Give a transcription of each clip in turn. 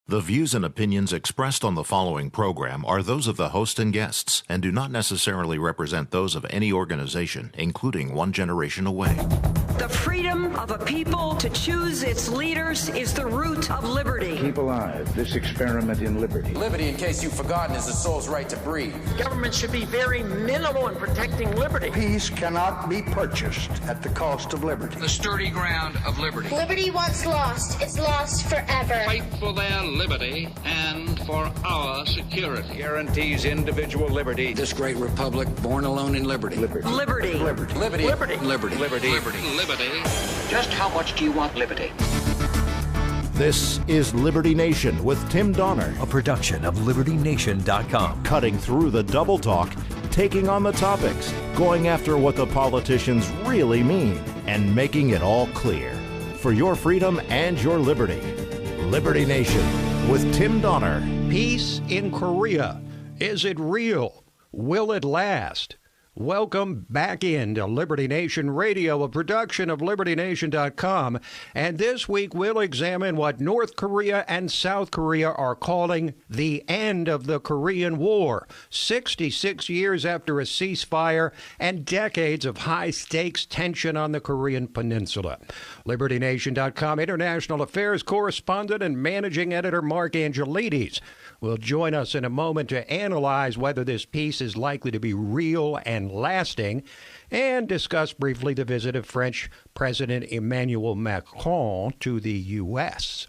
The views and opinions expressed on the following program are those of the host and guests and do not necessarily represent those of any organization, including One Generation Away. The freedom of a people to choose its leaders is the root of liberty. Keep alive this experiment in liberty. Liberty, in case you've forgotten, is the soul's right to breathe. Government should be very minimal in protecting liberty. Peace cannot be purchased at the cost of liberty. The sturdy ground of liberty. Liberty once lost is lost forever. Fight for their liberty and for our security. Guarantees individual liberty. This great republic, born alone in liberty. Liberty. Liberty. Liberty. Liberty. Liberty. Liberty. Just how much do you want liberty? This is Liberty Nation with Tim Donner, a production of LibertyNation.com. cutting through the double talk, taking on the topics, going after what the politicians really mean, and making it all clear. For your freedom and your liberty. Liberty Nation with Tim Donner. Peace in Korea. Is it real? Will it last? Welcome back into Liberty Nation Radio, a production of LibertyNation.com. And this week we'll examine what North Korea and South Korea are calling the end of the Korean War. 66 years after a ceasefire and decades of high-stakes tension on the Korean Peninsula. LibertyNation.com international affairs correspondent and managing editor Mark Angelides will join us in a moment to analyze whether this peace is likely to be real and lasting, and discuss briefly the visit of French President Emanuel Macron to the U.S.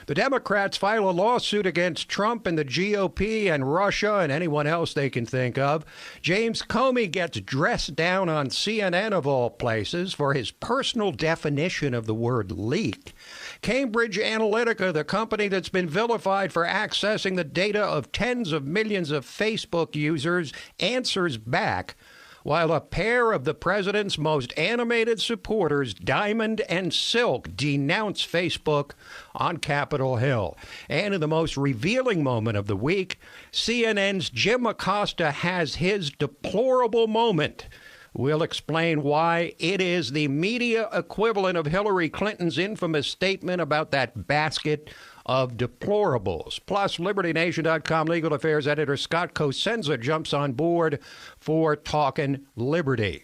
The Democrats file a lawsuit against Trump and the GOP and Russia and anyone else they can think of. James Comey gets dressed down on CNN of all places for his personal definition of the word leak. Cambridge Analytica, the company that's been vilified for accessing the data of tens of millions of Facebook users, answers back, while a pair of the president's most animated supporters, Diamond and Silk, denounce Facebook on Capitol Hill. And in the most revealing moment of the week, CNN's Jim Acosta has his deplorable moment. We'll explain why it is the media equivalent of Hillary Clinton's infamous statement about that basket of deplorables. Plus, LibertyNation.com legal affairs editor Scott Cosenza jumps on board for Talkin' Liberty.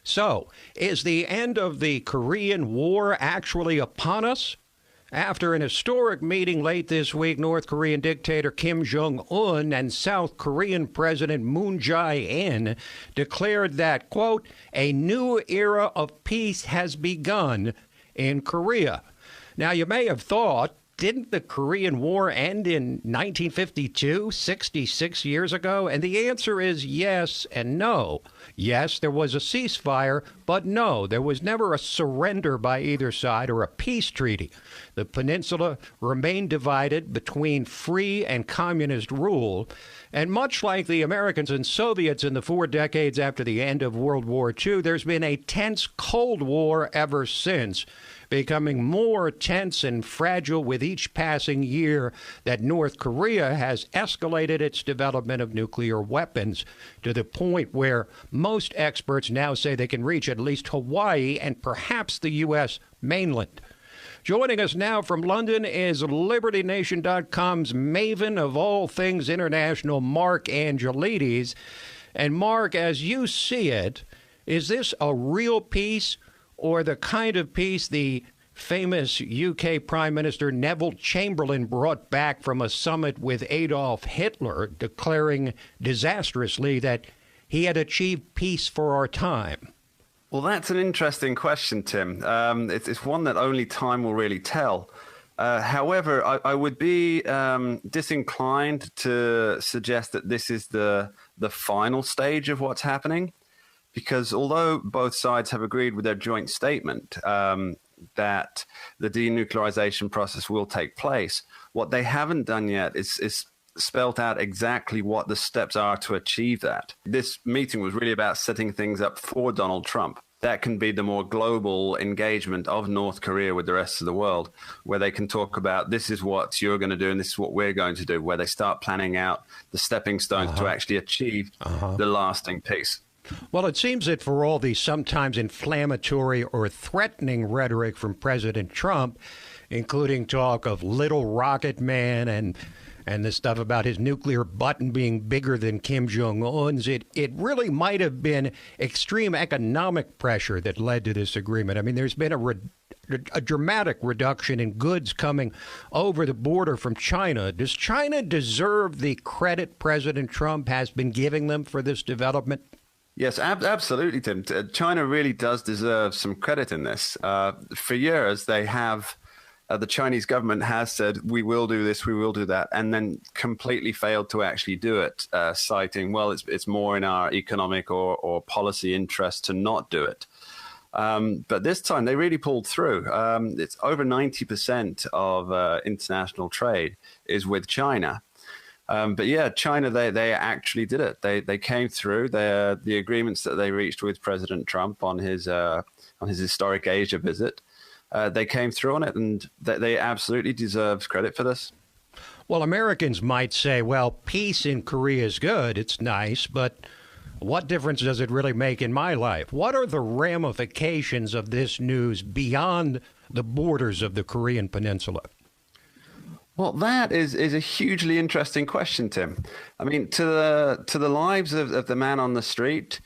So, is the end of the Korean War actually upon us? After an historic meeting late this week, North Korean dictator Kim Jong-un and South Korean President Moon Jae-in declared that, quote, a new era of peace has begun in Korea. Now, you may have thought, didn't the Korean War end in 1952, 66 years ago? And the answer is yes and no. Yes, there was a ceasefire, but no, there was never a surrender by either side or a peace treaty. The peninsula remained divided between free and communist rule. And much like the Americans and Soviets in the 4 decades after the end of World War II, there's been a tense Cold War ever since, becoming more tense and fragile with each passing year that North Korea has escalated its development of nuclear weapons to the point where most experts now say they can reach at least Hawaii and perhaps the U.S. mainland. Joining us now from London is LibertyNation.com's maven of all things international, Mark Angelides. And Mark, as you see it, is this a real peace or the kind of peace the famous UK Prime Minister Neville Chamberlain brought back from a summit with Adolf Hitler, declaring disastrously that he had achieved peace for our time? Well, that's an interesting question, Tim. It's one that only time will really tell. However, I would be disinclined to suggest that this is the final stage of what's happening, because although both sides have agreed with their joint statement that the denuclearization process will take place, what they haven't done yet is spelt out exactly what the steps are to achieve that. This meeting was really about setting things up for Donald Trump. That can be the more global engagement of North Korea with the rest of the world, where they can talk about this is what you're going to do and this is what we're going to do, where they start planning out the stepping stones to actually achieve the lasting peace. Well, it seems that for all the sometimes inflammatory or threatening rhetoric from President Trump, including talk of Little Rocket Man and the stuff about his nuclear button being bigger than Kim Jong-un's. It really might have been extreme economic pressure that led to this agreement. I mean, there's been a dramatic reduction in goods coming over the border from China. Does China deserve the credit President Trump has been giving them for this development? Yes, absolutely, Tim. China really does deserve some credit in this. For years, they have the Chinese government has said, we will do this, we will do that, and then completely failed to actually do it, citing, well, it's more in our economic or policy interest to not do it. But this time they really pulled through. It's over 90% of international trade is with China. But yeah, China, they actually did it. They came through. The agreements that they reached with President Trump on his historic Asia visit, they came through on it, and they absolutely deserve credit for this. Well, Americans might say, well, peace in Korea is good. It's nice, but what difference does it really make in my life? What are the ramifications of this news beyond the borders of the Korean Peninsula? Well, that is a hugely interesting question, Tim. I mean, to the lives of the man on the street,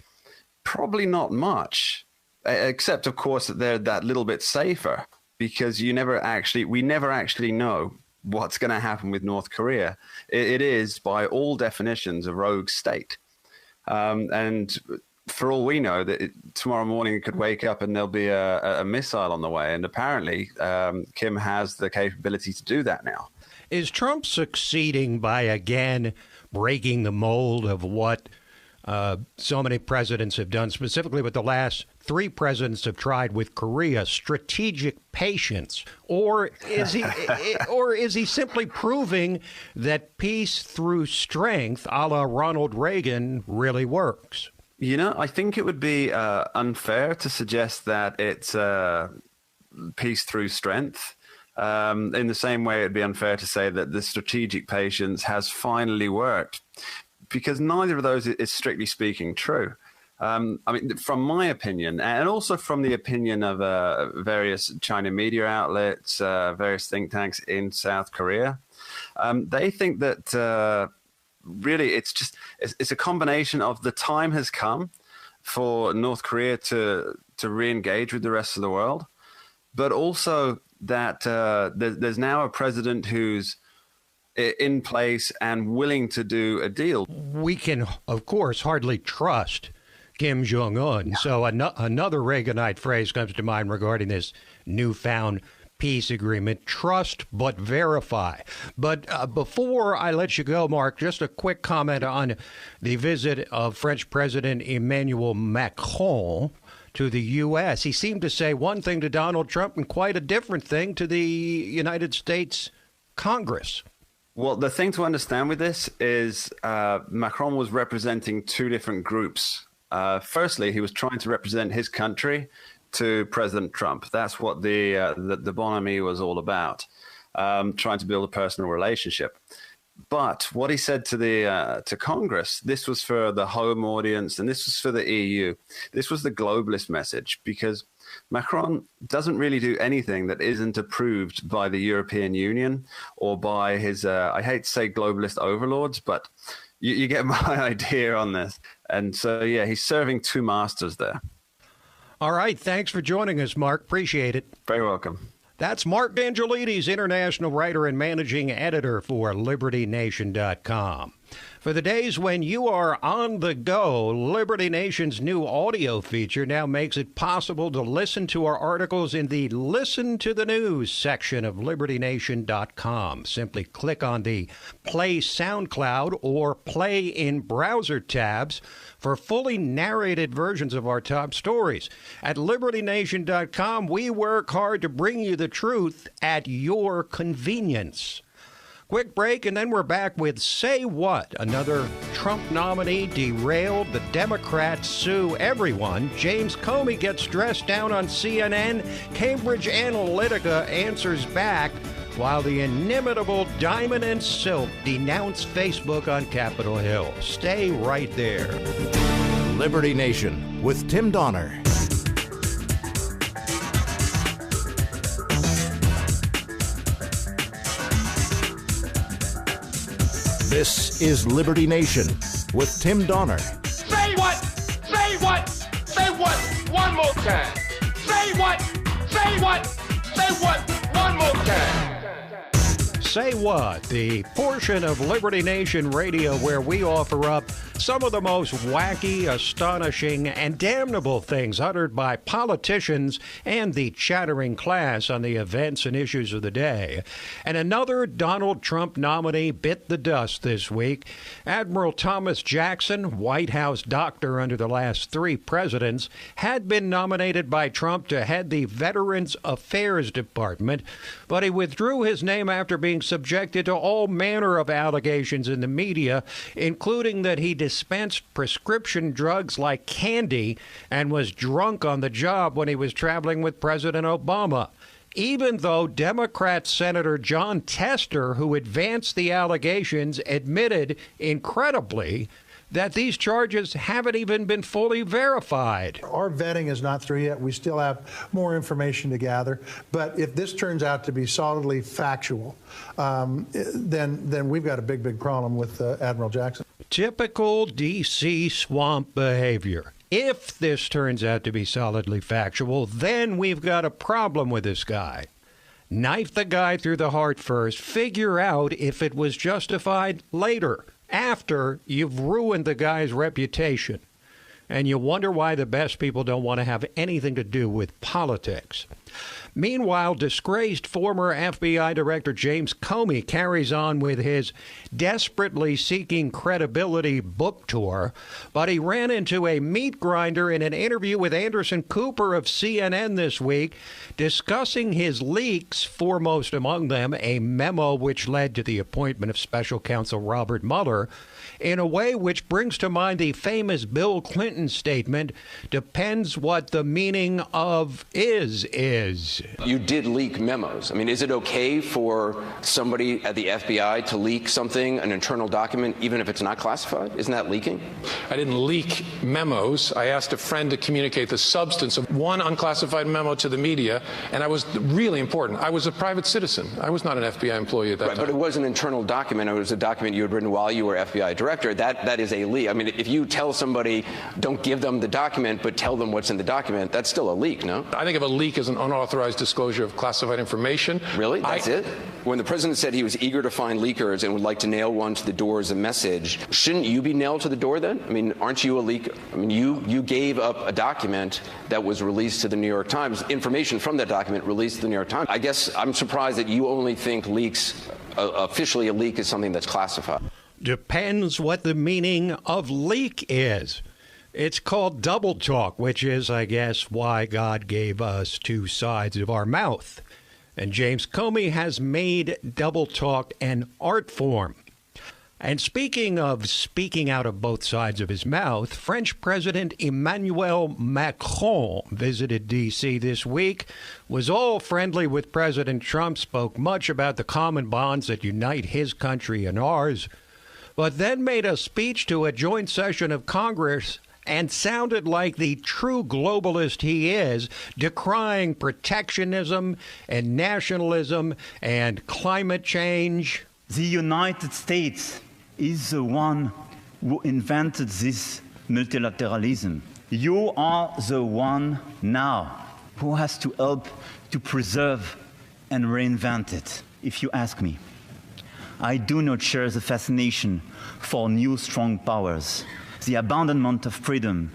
probably not much. Except, of course, that they're that little bit safer, because we never actually know what's going to happen with North Korea. It is, by all definitions, a rogue state. And for all we know, that tomorrow morning it could wake up and there'll be a missile on the way. And apparently, Kim has the capability to do that now. Is Trump succeeding by, again, breaking the mold of what so many presidents have done, specifically what the last 3 presidents have tried with Korea, strategic patience? Or is he simply proving that peace through strength, a la Ronald Reagan, really works? You know, I think it would be unfair to suggest that it's peace through strength. In the same way, it'd be unfair to say that the strategic patience has finally worked, because neither of those is strictly speaking true. I mean, from my opinion, and also from the opinion of various China media outlets, various think tanks in South Korea, they think that really it's a combination of the time has come for North Korea to re-engage with the rest of the world, but also that there's now a president who's in place and willing to do a deal. We can, of course, hardly trust Kim Jong-un. Yeah. So another Reaganite phrase comes to mind regarding this newfound peace agreement: trust but verify. But before I let you go, Mark, just a quick comment on the visit of French President Emanuel Macron to the U.S. He seemed to say one thing to Donald Trump and quite a different thing to the United States Congress. Well, the thing to understand with this is Macron was representing 2 different groups. Firstly, he was trying to represent his country to President Trump. That's what the bonhomie was all about, trying to build a personal relationship. But what he said to Congress, this was for the home audience, and this was for the EU. This was the globalist message, because Macron doesn't really do anything that isn't approved by the European Union or by his, I hate to say globalist overlords, but you get my idea on this. And so, yeah, he's serving 2 masters there. All right. Thanks for joining us, Mark. Appreciate it. Very welcome. That's Mark Angelides, international writer and managing editor for LibertyNation.com. For the days when you are on the go, Liberty Nation's new audio feature now makes it possible to listen to our articles in the Listen to the News section of LibertyNation.com. Simply click on the Play SoundCloud or Play in Browser tabs for fully narrated versions of our top stories. At LibertyNation.com, we work hard to bring you the truth at your convenience. Quick break, and then we're back with Say What? Another Trump nominee derailed. The Democrats sue everyone. James Comey gets dressed down on CNN. Cambridge Analytica answers back, while the inimitable Diamond and Silk denounce Facebook on Capitol Hill. Stay right there. Liberty Nation with Tim Donner. This is Liberty Nation with Tim Donner. Say what? Say what? Say what? One more time. Say what? Say what? Say what? One more time. Say What, the portion of Liberty Nation Radio where we offer up some of the most wacky, astonishing, and damnable things uttered by politicians and the chattering class on the events and issues of the day. And another Donald Trump nominee bit the dust this week. Admiral Thomas Jackson, White House doctor under the last three presidents, had been nominated by Trump to head the Veterans Affairs Department, but he withdrew his name after being subjected to all manner of allegations in the media, including that he dispensed prescription drugs like candy and was drunk on the job when he was traveling with President Obama. Even though Democrat Senator John Tester, who advanced the allegations, admitted, incredibly, that these charges haven't even been fully verified. Our vetting is not through yet. We still have more information to gather. But if this turns out to be solidly factual, then we've got a big problem with Admiral Jackson. Typical D.C. swamp behavior. If this turns out to be solidly factual, then we've got a problem with this guy. Knife the guy through the heart first, figure out if it was justified later, after you've ruined the guy's reputation. And you wonder why the best people don't want to have anything to do with politics. Meanwhile, disgraced former FBI Director James Comey carries on with his desperately seeking credibility book tour, but he ran into a meat grinder in an interview with Anderson Cooper of CNN this week, discussing his leaks, foremost among them a memo which led to the appointment of special counsel Robert Mueller, in a way which brings to mind the famous Bill Clinton statement, depends what the meaning of is. You did leak memos. I mean, is it okay for somebody at the FBI to leak something, an internal document, even if it's not classified? Isn't that leaking? I didn't leak memos. I asked a friend to communicate the substance of one unclassified memo to the media, and I was really important. I was a private citizen. I was not an FBI employee at that time. But it was an internal document. It was a document you had written while you were FBI director. That is a leak. I mean, if you tell somebody, don't give them the document, but tell them what's in the document, that's still a leak, no? I think of a leak as an unauthorized disclosure of classified information. Really? That's it? When the president said he was eager to find leakers and would like to nail one to the door as a message, shouldn't you be nailed to the door then? I mean, aren't you a leak? I mean, you gave up a document that was released to the New York Times, information from that document released to the New York Times. I guess I'm surprised that you only think leaks, officially a leak is something that's classified. Depends what the meaning of leak is. It's called double talk, which is, I guess, why God gave us two sides of our mouth. And James Comey has made double talk an art form. And speaking of speaking out of both sides of his mouth, French President Emanuel Macron visited D.C. this week, was all friendly with President Trump, spoke much about the common bonds that unite his country and ours, but then made a speech to a joint session of Congress and sounded like the true globalist he is, decrying protectionism and nationalism and climate change. The United States is the one who invented this multilateralism. You are the one now who has to help to preserve and reinvent it, if you ask me. I do not share the fascination for new strong powers, the abandonment of freedom,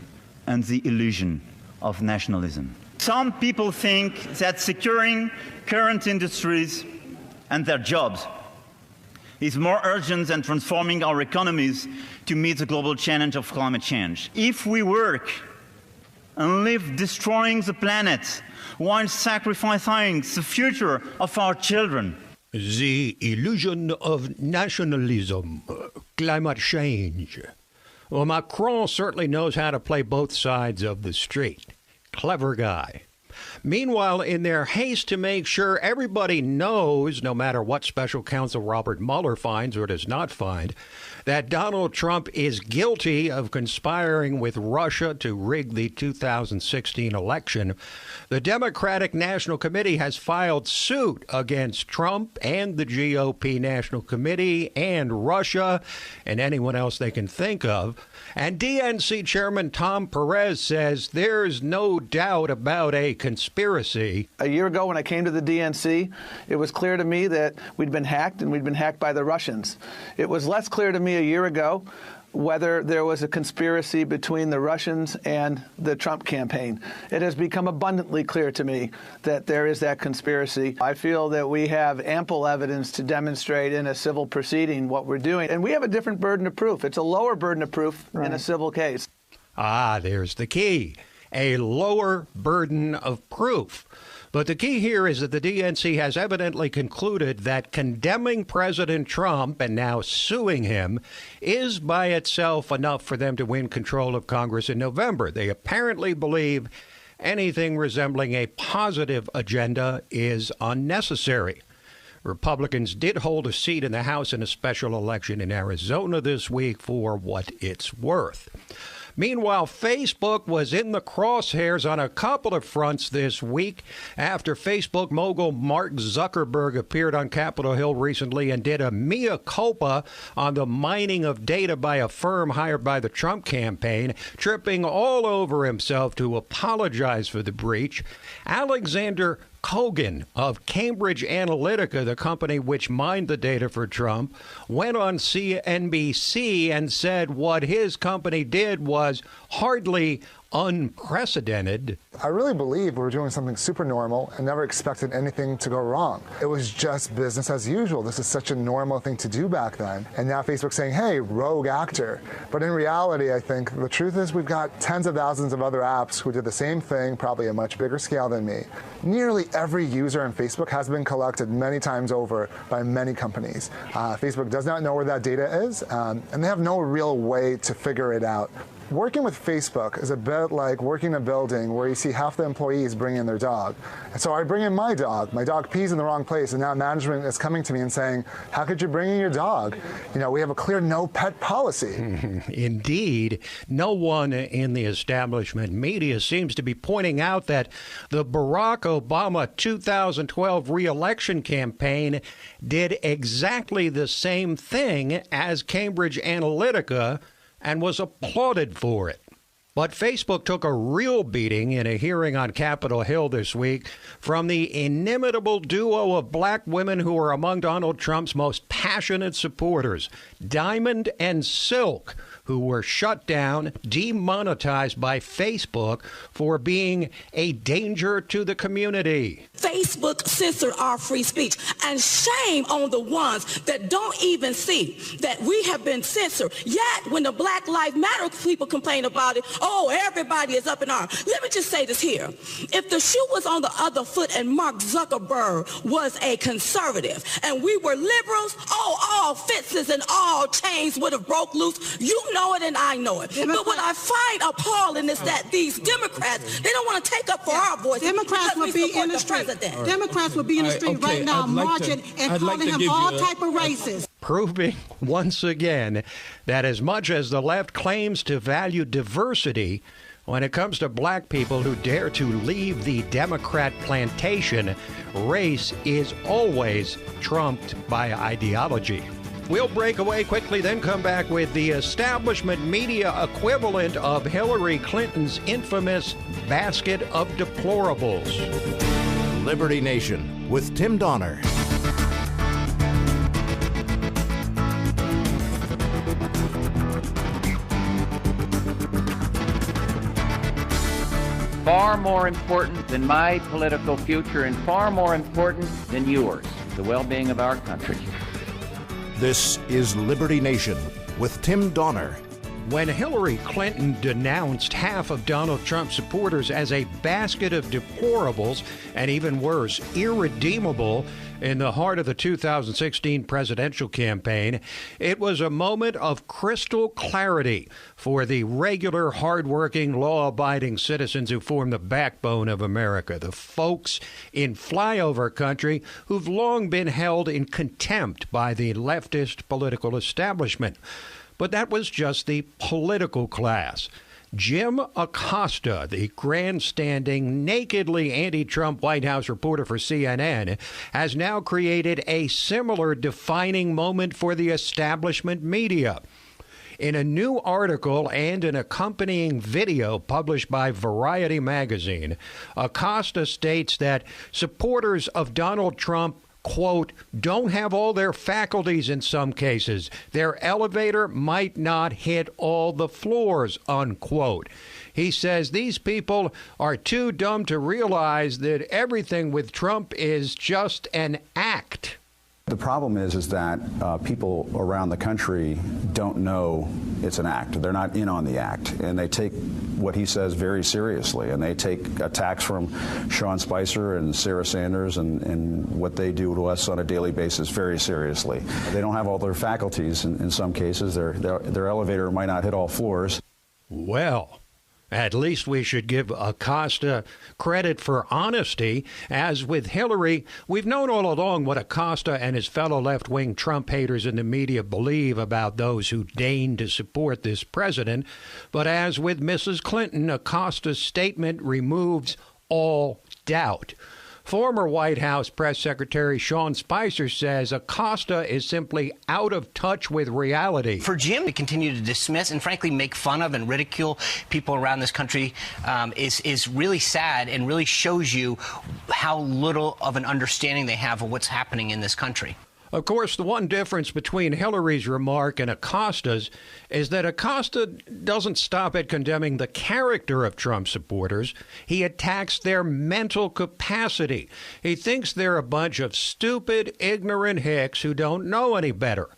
and the illusion of nationalism. Some people think that securing current industries and their jobs is more urgent than transforming our economies to meet the global challenge of climate change. If we work and live destroying the planet while sacrificing the future of our children, the illusion of nationalism, climate change. Well, Macron certainly knows how to play both sides of the street. Clever guy. Meanwhile, in their haste to make sure everybody knows, no matter what special counsel Robert Mueller finds or does not find, that Donald Trump is guilty of conspiring with Russia to rig the 2016 election, the Democratic National Committee has filed suit against Trump and the GOP National Committee and Russia and anyone else they can think of. And DNC Chairman Tom Perez says there's no doubt about a conspiracy. A year ago when I came to the DNC, it was clear to me that we'd been hacked and we'd been hacked by the Russians. It was less clear to me a year ago whether there was a conspiracy between the Russians and the Trump campaign. It has become abundantly clear to me that there is that conspiracy. I feel that we have ample evidence to demonstrate in a civil proceeding what we're doing. And we have a different burden of proof. It's a lower burden of proof in a civil case. Ah, there's the key. A lower burden of proof. But the key here is that the DNC has evidently concluded that condemning President Trump and now suing him is by itself enough for them to win control of Congress in November. They apparently believe anything resembling a positive agenda is unnecessary. Republicans did hold a seat in the House in a special election in Arizona this week for what it's worth. Meanwhile, Facebook was in the crosshairs on a couple of fronts this week after Facebook mogul Mark Zuckerberg appeared on Capitol Hill recently and did a mea culpa on the mining of data by a firm hired by the Trump campaign, tripping all over himself to apologize for the breach. Alexander Kogan of Cambridge Analytica, the company which mined the data for Trump, went on CNBC and said what his company did was hardly unprecedented. I really believe we were doing something super normal and never expected anything to go wrong. It was just business as usual. This is such a normal thing to do back then. And now Facebook's saying, hey, rogue actor. But in reality, I think the truth is we've got tens of thousands of other apps who did the same thing, probably a much bigger scale than me. Nearly every user on Facebook has been collected many times over by many companies. Facebook does not know where that data is, and they have no real way to figure it out. Working with Facebook is a bit like working in a building where you see half the employees bring in their dog. And so I bring in my dog. My dog pees in the wrong place, and now management is coming to me and saying, how could you bring in your dog? You know, we have a clear no pet policy. Indeed. No one in the establishment media seems to be pointing out that the Barack Obama 2012 re-election campaign did exactly the same thing as Cambridge Analytica and was applauded for it. But Facebook took a real beating in a hearing on Capitol Hill this week from the inimitable duo of black women who are among Donald Trump's most passionate supporters, Diamond and Silk, who were shut down, demonetized by Facebook for being a danger to the community. Facebook censored our free speech, and shame on the ones that don't even see that we have been censored. Yet, when the Black Lives Matter people complain about it, oh, everybody is up in arms. Let me just say this here. If the shoe was on the other foot and Mark Zuckerberg was a conservative and we were liberals, oh, all fences and all chains would have broke loose. You know it and I know it. But what I find appalling is that these Democrats, they don't want to take up for our voice. Democrats would be in the street. Right. Democrats would be in the street right now marching and calling him all type of racists. Proving once again that as much as the left claims to value diversity, when it comes to black people who dare to leave the Democrat plantation, race is always trumped by ideology. We'll break away quickly, then come back with the establishment media equivalent of Hillary Clinton's infamous basket of deplorables. Liberty Nation with Tim Donner. Far more important than my political future and far more important than yours, the well-being of our country. This is Liberty Nation with Tim Donner. When Hillary Clinton denounced half of Donald Trump's supporters as a basket of deplorables, and even worse, irredeemable, In the heart of the 2016 presidential campaign, it was a moment of crystal clarity for the regular, hardworking, law-abiding citizens who form the backbone of America, the folks in flyover country who've long been held in contempt by the leftist political establishment. But that was just the political class. Jim Acosta, the grandstanding, nakedly anti-Trump White House reporter for CNN, has now created a similar defining moment for the establishment media. In a new article and an accompanying video published by Variety magazine, Acosta states that supporters of Donald Trump, quote, don't have all their faculties in some cases. Their elevator might not hit all the floors, unquote. He says these people are too dumb to realize that everything with Trump is just an act. The problem is that people around the country don't know it's an act. They're not in on the act, and they take what he says very seriously, and they take attacks from Sean Spicer and Sarah Sanders and what they do to us on a daily basis very seriously. They don't have all their faculties in some cases. Their elevator might not hit all floors. Well, at least we should give Acosta credit for honesty. As with Hillary, we've known all along what Acosta and his fellow left-wing Trump haters in the media believe about those who deign to support this president. But as with Mrs. Clinton, Acosta's statement removes all doubt. Former White House Press Secretary Sean Spicer says Acosta is simply out of touch with reality. For Jim to continue to dismiss and frankly make fun of and ridicule people around this country is really sad and really shows you how little of an understanding they have of what's happening in this country. Of course, the one difference between Hillary's remark and Acosta's is that Acosta doesn't stop at condemning the character of Trump supporters. He attacks their mental capacity. He thinks they're a bunch of stupid, ignorant hicks who don't know any better.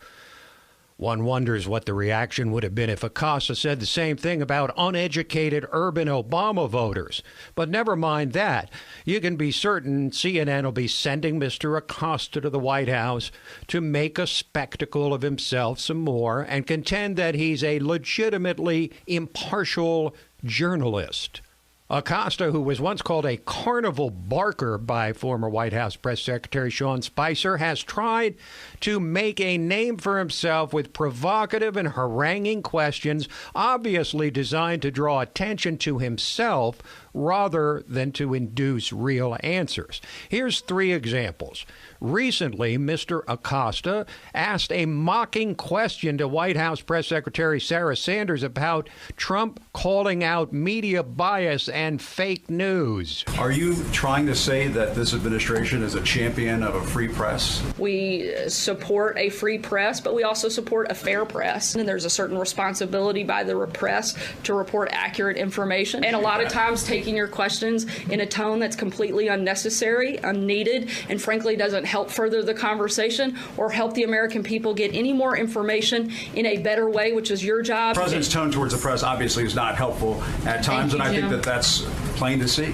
One wonders what the reaction would have been if Acosta said the same thing about uneducated urban Obama voters. But never mind that. You can be certain CNN will be sending Mr. Acosta to the White House to make a spectacle of himself some more and contend that he's a legitimately impartial journalist. Acosta, who was once called a carnival barker by former White House Press Secretary Sean Spicer, has tried to make a name for himself with provocative and haranguing questions, obviously designed to draw attention to himself rather than to induce real answers. Here's 3 examples. Recently, Mr. Acosta asked a mocking question to White House Press Secretary Sarah Sanders about Trump calling out media bias and fake news. Are you trying to say that this administration is a champion of a free press? We support a free press, but we also support a fair press. And there's a certain responsibility by the press to report accurate information. And a lot of times taking your questions in a tone that's completely unnecessary, unneeded, and frankly doesn't help further the conversation or help the American people get any more information in a better way, which is your job. The president's tone towards the press obviously is not helpful at times, and I think that that's plain to see.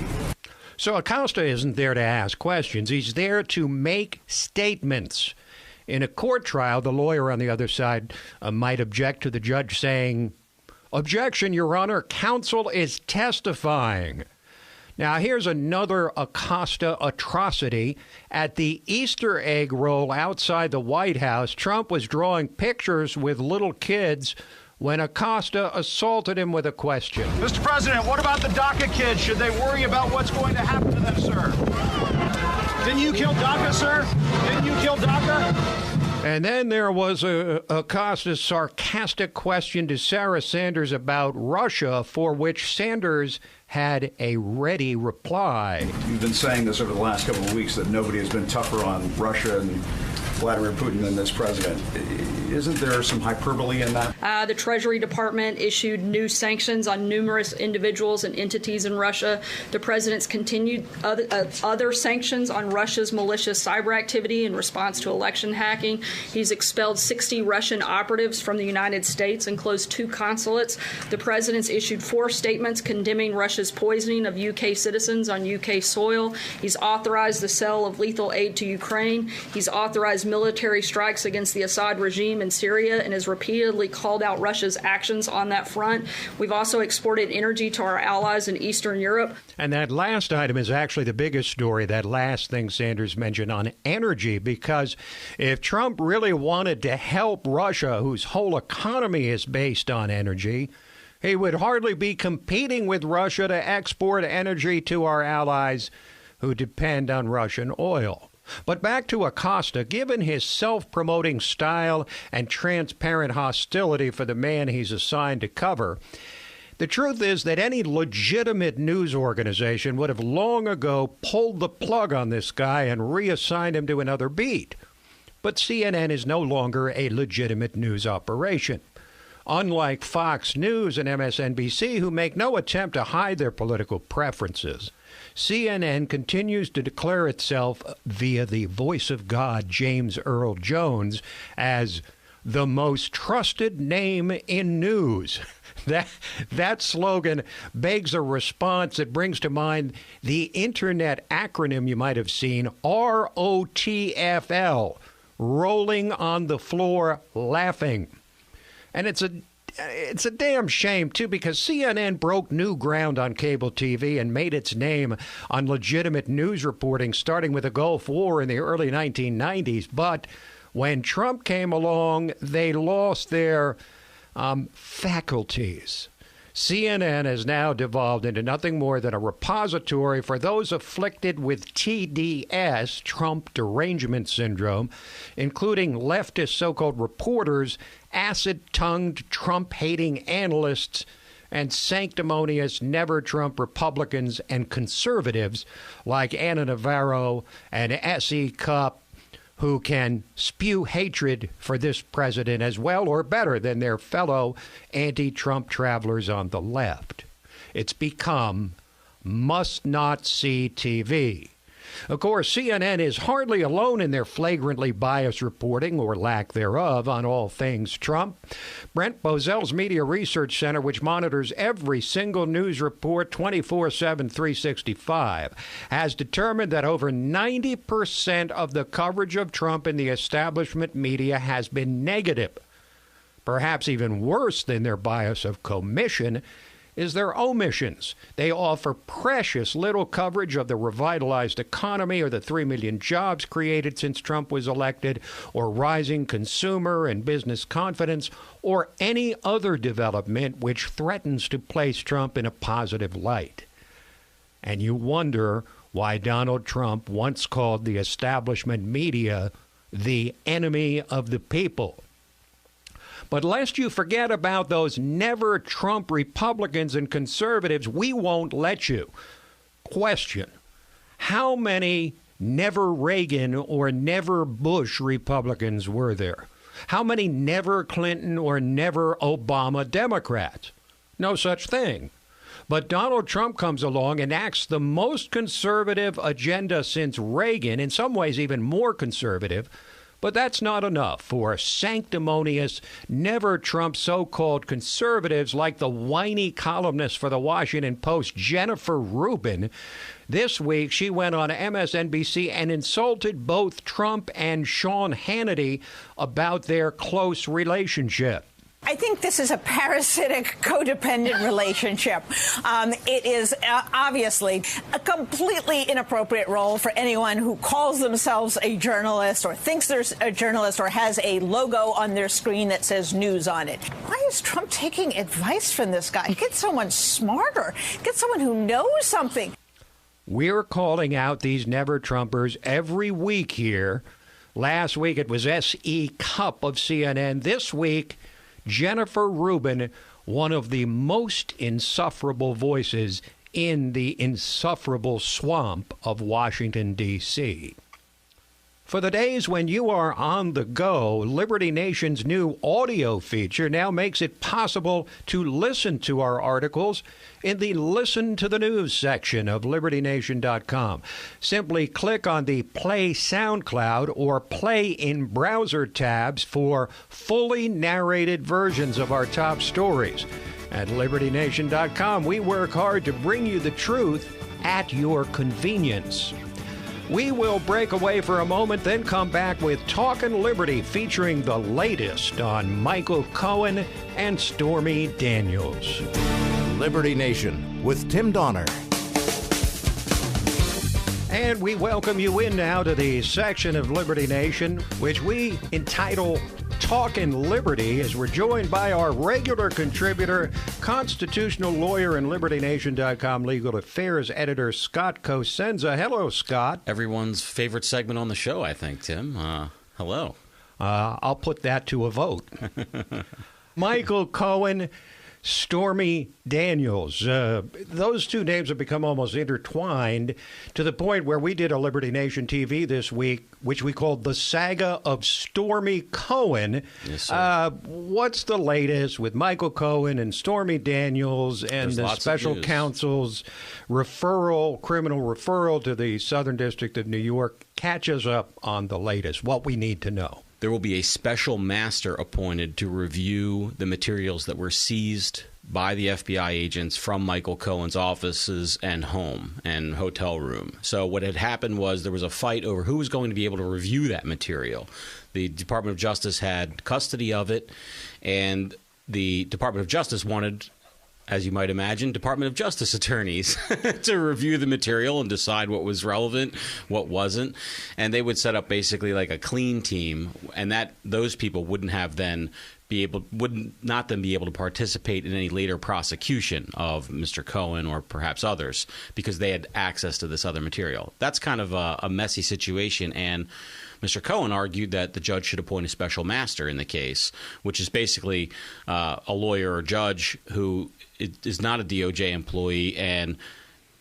So Acosta isn't there to ask questions. He's there to make statements. In a court trial, the lawyer on the other side might object to the judge saying, "Objection, Your Honor, counsel is testifying." Now, here's another Acosta atrocity. At the Easter egg roll outside the White House, Trump was drawing pictures with little kids when Acosta assaulted him with a question. Mr. President, what about the DACA kids? Should they worry about what's going to happen to them, sir? Didn't you kill DACA, sir? Didn't you kill DACA? And then there was Acosta's sarcastic question to Sarah Sanders about Russia, for which Sanders had a ready reply. You've been saying this over the last couple of weeks that nobody has been tougher on Russia and Vladimir Putin than this president. Isn't there some hyperbole in that? The Treasury Department issued new sanctions on numerous individuals and entities in Russia. The president's continued other sanctions on Russia's malicious cyber activity in response to election hacking. He's expelled 60 Russian operatives from the United States and closed 2 consulates. The president's issued 4 statements condemning Russia's poisoning of UK citizens on UK soil. He's authorized the sale of lethal aid to Ukraine. He's authorized military strikes against the Assad regime in Syria and has repeatedly called out Russia's actions on that front. We've also exported energy to our allies in Eastern Europe. And that last item is actually the biggest story, that last thing Sanders mentioned on energy, because if Trump really wanted to help Russia, whose whole economy is based on energy, he would hardly be competing with Russia to export energy to our allies who depend on Russian oil. But back to Acosta. Given his self-promoting style and transparent hostility for the man he's assigned to cover, the truth is that any legitimate news organization would have long ago pulled the plug on this guy and reassigned him to another beat. But CNN is no longer a legitimate news operation. Unlike Fox News and MSNBC, who make no attempt to hide their political preferences, CNN continues to declare itself via the voice of God, James Earl Jones, as the most trusted name in news. That slogan begs a response that brings to mind the internet acronym you might have seen, ROTFL, rolling on the floor laughing. And it's a damn shame, too, because CNN broke new ground on cable TV and made its name on legitimate news reporting, starting with the Gulf War in the early 1990s. But when Trump came along, they lost their faculties. CNN has now devolved into nothing more than a repository for those afflicted with TDS, Trump derangement syndrome, including leftist so-called reporters, acid-tongued Trump-hating analysts, and sanctimonious never-Trump Republicans and conservatives like Ana Navarro and S.E. Cupp, who can spew hatred for this president as well or better than their fellow anti-Trump travelers on the left. It's become must-not-see TV. Of course, CNN is hardly alone in their flagrantly biased reporting, or lack thereof, on all things Trump. Brent Bozell's Media Research Center, which monitors every single news report 24/7, 365, has determined that over 90% of the coverage of Trump in the establishment media has been negative. Perhaps even worse than their bias of commission is their omissions. They offer precious little coverage of the revitalized economy or the 3 million jobs created since Trump was elected, or rising consumer and business confidence, or any other development which threatens to place Trump in a positive light. And you wonder why Donald Trump once called the establishment media the enemy of the people. But lest you forget about those never-Trump Republicans and conservatives, we won't let you. Question: how many never-Reagan or never-Bush Republicans were there? How many never-Clinton or never-Obama Democrats? No such thing. But Donald Trump comes along and enacts the most conservative agenda since Reagan, in some ways even more conservative. But that's not enough for sanctimonious, never-Trump so-called conservatives like the whiny columnist for the Washington Post, Jennifer Rubin. This week, she went on MSNBC and insulted both Trump and Sean Hannity about their close relationship. I think this is a parasitic, codependent relationship. It is obviously a completely inappropriate role for anyone who calls themselves a journalist or thinks they're a journalist or has a logo on their screen that says news on it. Why is Trump taking advice from this guy? Get someone smarter. Get someone who knows something. We're calling out these never-Trumpers every week here. Last week it was S.E. Cupp of CNN. This week, Jennifer Rubin, one of the most insufferable voices in the insufferable swamp of Washington, D.C. For the days when you are on the go, Liberty Nation's new audio feature now makes it possible to listen to our articles in the Listen to the News section of LibertyNation.com. Simply click on the Play SoundCloud or Play in Browser tabs for fully narrated versions of our top stories. At LibertyNation.com, we work hard to bring you the truth at your convenience. We will break away for a moment, then come back with Talkin' Liberty, featuring the latest on Michael Cohen and Stormy Daniels. Liberty Nation with Tim Donner. And we welcome you in now to the section of Liberty Nation, which we entitle Talkin' Liberty, as we're joined by our regular contributor, constitutional lawyer and LibertyNation.com legal affairs editor, Scott Cosenza. Hello, Scott. Everyone's favorite segment on the show, I think, Tim. Hello. I'll put that to a vote. Michael Cohen, Stormy Daniels. Those two names have become almost intertwined to the point where we did a Liberty Nation TV this week, which we called The Saga of Stormy Cohen. Yes, sir. What's the latest with Michael Cohen and Stormy Daniels and the special counsel's criminal referral to the Southern District of New York? Catch us up on the latest, what we need to know. There will be a special master appointed to review the materials that were seized by the FBI agents from Michael Cohen's offices and home and hotel room. So what had happened was there was a fight over who was going to be able to review that material. The Department of Justice had custody of it, and the Department of Justice wanted, as you might imagine, Department of Justice attorneys to review the material and decide what was relevant, what wasn't. And they would set up basically like a clean team, and that those people would not then be able to participate in any later prosecution of Mr. Cohen or perhaps others because they had access to this other material. That's kind of a messy situation, and Mr. Cohen argued that the judge should appoint a special master in the case, which is basically a lawyer or judge who is not a DOJ employee and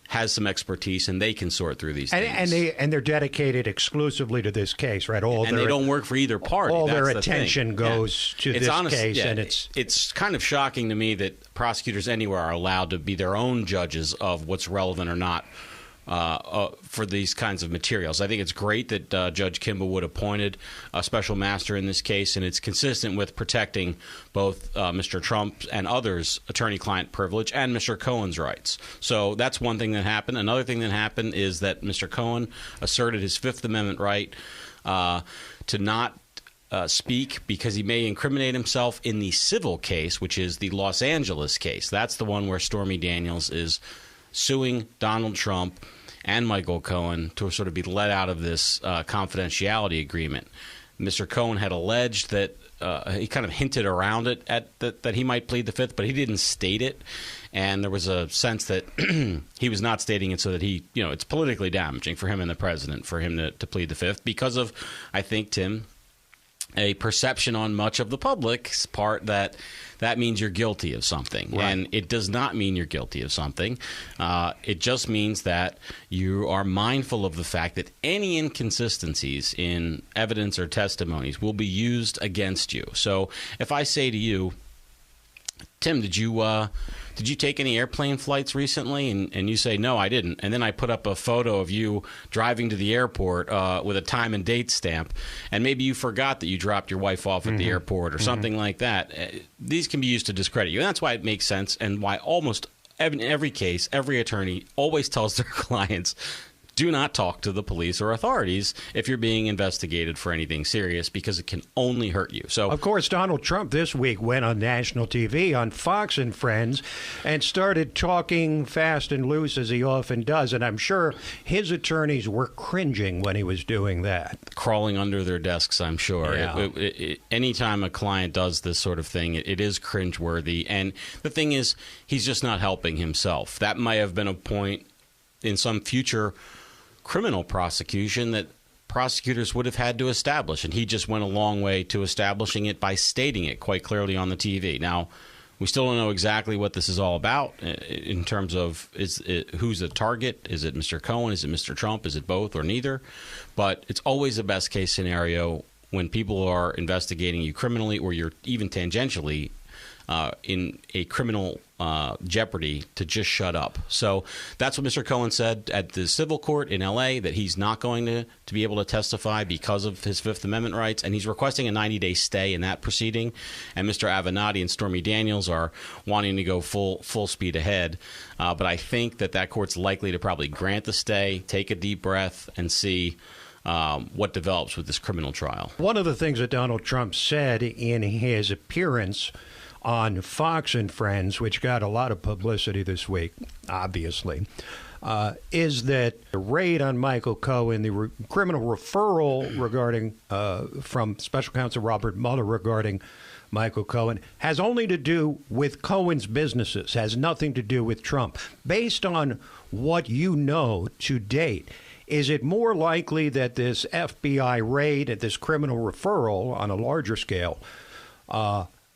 has some expertise, and they can sort through these things. And they're dedicated exclusively to this case, right? They don't work for either party. All That's their the attention thing. goes to this case, and it's kind of shocking to me that prosecutors anywhere are allowed to be their own judges of what's relevant or not for these kinds of materials. I think it's great that Judge Kimball Wood appointed a special master in this case, and it's consistent with protecting both Mr. Trump and others' attorney-client privilege and Mr. Cohen's rights. So that's one thing that happened. Another thing that happened is that Mr. Cohen asserted his Fifth Amendment right to not speak because he may incriminate himself in the civil case, which is the Los Angeles case. That's the one where Stormy Daniels is suing Donald Trump and Michael Cohen to sort of be let out of this confidentiality agreement. Mr. Cohen had alleged that he kind of hinted around it that he might plead the Fifth, but he didn't state it. And there was a sense that he was not stating it so that it's politically damaging for him and the president for him to plead the Fifth because of, I think, Tim, a perception on much of the public's part that means you're guilty of something. Right. And it does not mean you're guilty of something. It just means that you are mindful of the fact that any inconsistencies in evidence or testimonies will be used against you. So if I say to you, Tim, did you take any airplane flights recently? And you say, no, I didn't. And then I put up a photo of you driving to the airport with a time and date stamp. And maybe you forgot that you dropped your wife off at the airport or something like that. These can be used to discredit you. And that's why it makes sense and why almost in every case, every attorney always tells their clients, do not talk to the police or authorities if you're being investigated for anything serious because it can only hurt you. So, of course, Donald Trump this week went on national TV on Fox and Friends and started talking fast and loose as he often does. And I'm sure his attorneys were cringing when he was doing that. Crawling under their desks, I'm sure. Yeah. Anytime a client does this sort of thing, it is cringeworthy. And the thing is, he's just not helping himself. That might have been a point in some future criminal prosecution that prosecutors would have had to establish, and he just went a long way to establishing it by stating it quite clearly on the TV. Now, We still don't know exactly what this is all about in terms of who's the target. Is it Mr. Cohen? Is it Mr. Trump? Is it both or neither? But it's always a best case scenario when people are investigating you criminally, or you're even tangentially in a criminal jeopardy, to just shut up. So that's what Mr. Cohen said at the civil court in L.A., that he's not going to be able to testify because of his Fifth Amendment rights, and he's requesting a 90-day stay in that proceeding. And Mr. Avenatti and Stormy Daniels are wanting to go full speed ahead. But I think that court's likely to probably grant the stay, take a deep breath, and see what develops with this criminal trial. One of the things that Donald Trump said in his appearance on Fox and Friends, which got a lot of publicity this week, obviously, is that the raid on Michael Cohen, the criminal referral regarding from Special Counsel Robert Mueller regarding Michael Cohen, has only to do with Cohen's businesses, has nothing to do with Trump. Based on what you know to date, is it more likely that this FBI raid at this criminal referral on a larger scale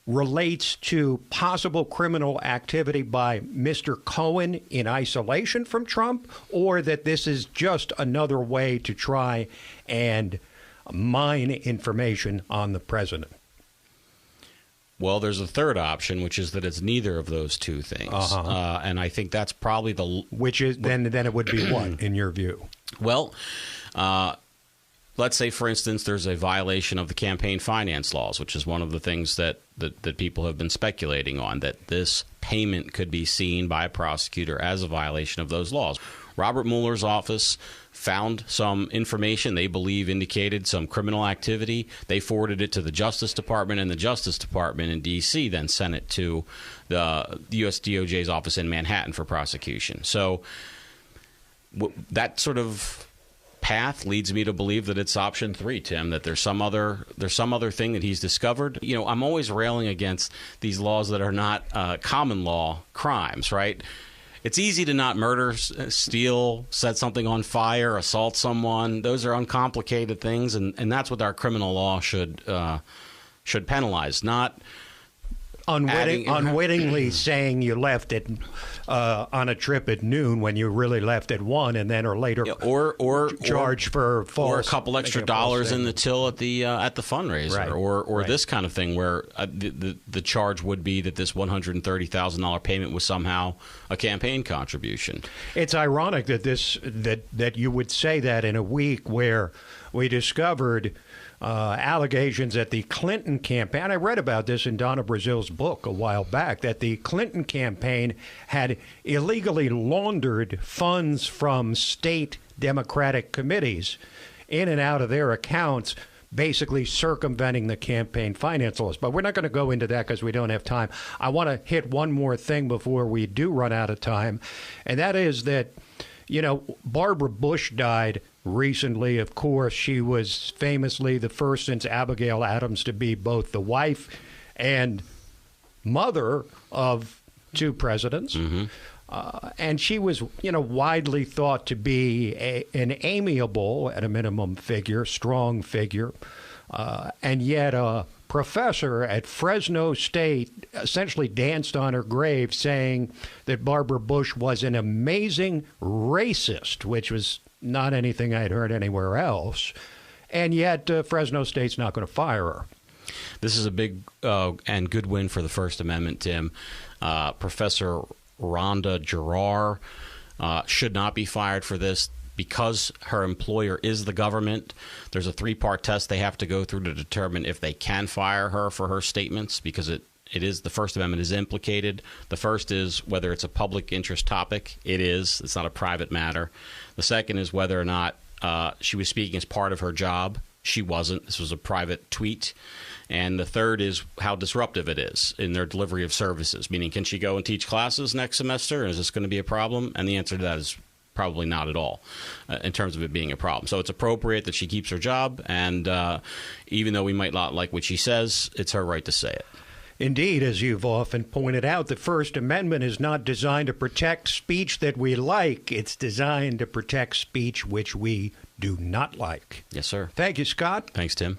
relates to possible criminal activity by Mr. Cohen in isolation from Trump, or that this is just another way to try and mine information on the president? Well, there's a third option, which is that it's neither of those two things. And I think that's probably which is then it would be what, in your view? Well, let's say, for instance, there's a violation of the campaign finance laws, which is one of the things that people have been speculating on, that this payment could be seen by a prosecutor as a violation of those laws. Robert Mueller's office found some information they believe indicated some criminal activity. They forwarded it to the Justice Department, and the Justice Department in D.C. then sent it to the U.S. DOJ's office in Manhattan for prosecution. So that sort of path leads me to believe that it's option 3, Tim, that there's some other thing that he's discovered. You know, I'm always railing against these laws that are not common law crimes, right? It's easy to not murder, steal, set something on fire, assault someone. Those are uncomplicated things, and that's what our criminal law should penalize, not unwittingly saying you left it on a trip at noon when you really left at 1, and then or later charged for false, or a couple extra dollars in the till at the fundraiser, right. or this kind of thing where the charge would be that this $130,000 payment was somehow a campaign contribution. It's ironic that you would say that in a week where we discovered allegations that the Clinton campaign, I read about this in Donna Brazil's book a while back, that the Clinton campaign had illegally laundered funds from state Democratic committees in and out of their accounts, basically circumventing the campaign finance laws. But we're not going to go into that because we don't have time. I want to hit one more thing before we do run out of time, and that is that, you know, Barbara Bush died recently. Of course, she was famously the first since Abigail Adams to be both the wife and mother of 2 presidents. Mm-hmm. And she was, widely thought to be an amiable, at a minimum, strong figure, and yet a professor at Fresno State essentially danced on her grave, saying that Barbara Bush was an amazing racist, which was not anything I'd heard anywhere else. And yet Fresno State's not going to fire her. This is a big and good win for the First Amendment, Tim. Professor Rhonda Gerard should not be fired for this. Because her employer is the government, there's a 3-part test they have to go through to determine if they can fire her for her statements, because it is the First Amendment is implicated. The first is whether it's a public interest topic. It is. It's not a private matter. The second is whether or not she was speaking as part of her job. She wasn't. This was a private tweet. And the third is how disruptive it is in their delivery of services, meaning can she go and teach classes next semester? Is this going to be a problem? And the answer to that is probably not at all in terms of it being a problem. So it's appropriate that she keeps her job. And even though we might not like what she says, it's her right to say it. Indeed, as you've often pointed out, the First Amendment is not designed to protect speech that we like. It's designed to protect speech which we do not like. Yes, sir. Thank you, Scott. Thanks, Tim.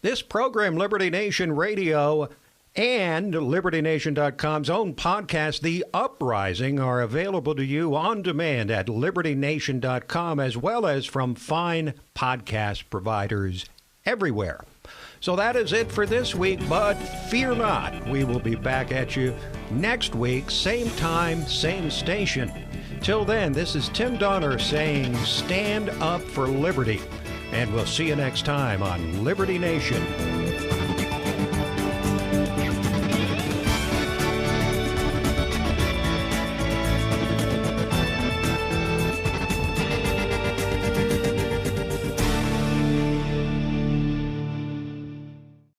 This program, Liberty Nation Radio, And LibertyNation.com's own podcast, The Uprising, are available to you on demand at LibertyNation.com, as well as from fine podcast providers everywhere. So that is it for this week, but fear not, we will be back at you next week, same time, same station. Till then, this is Tim Donner saying stand up for liberty, and we'll see you next time on Liberty Nation.